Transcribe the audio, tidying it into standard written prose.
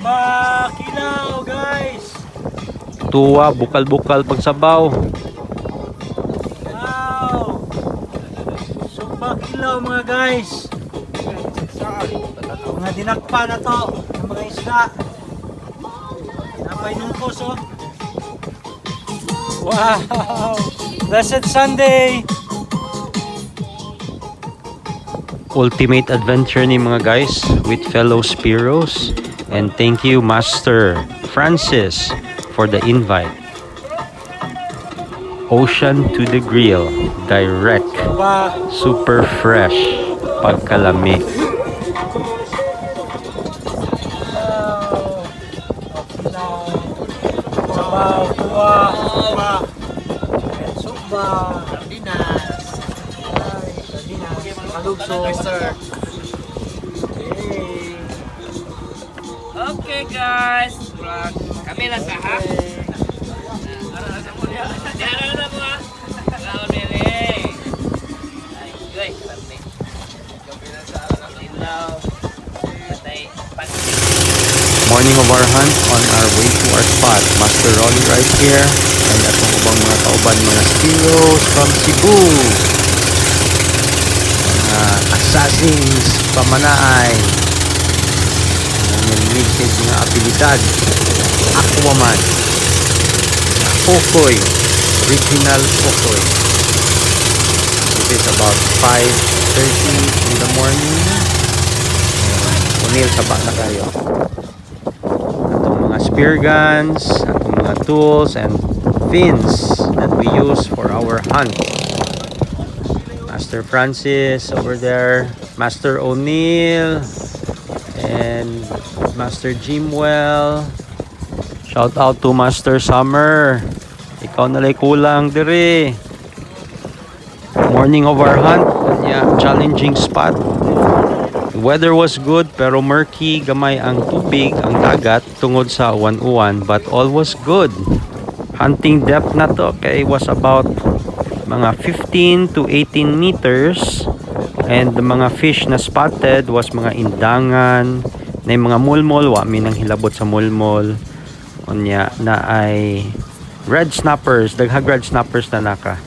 Pakilaw guys. Tuwa, bukal-bukal pagsabaw. Wow. So pakilaw mga guys. Mga dinakpa na to ng mga isda. Napay nungkos oh. Wow. Blessed Sunday. Ultimate adventure ni mga guys with fellow Spiros. And thank you Master Francis for the invite. Ocean to the grill, direct, super fresh, pagkalami. Sabaw, tuwa, sumba, sardinas, kalugso, Okay guys, kami lang sa ha. Morning of our hunt on our way to our spot. Master Rolly right here. And atong ubang mga kauban, mga Spiros from Cebu. Mga assassins, pamanaay. Ang message nga abilidad. Aquaman. Okoy. Original Okoy. It is about 5:30 in the morning. Kunil saba na kayo. Atong mga spear guns, atong mga tools and fins that we use for our hunt. Master Francis over there, Master O'Neill, and Master Jimwell. Shout out to Master Summer. Ikaw na lay kulang diri. Morning of our hunt, challenging spot. The weather was good pero murky, gamay ang tubig, ang dagat tungod sa uwan-uwan, but all was good. Hunting depth na to kay was about mga 15 to 18 meters, and the mga fish na spotted was mga indangan, na mga mulmol, wa mi nang hilabot sa mulmol. Unya na ay red snappers, daghang red snappers na naka.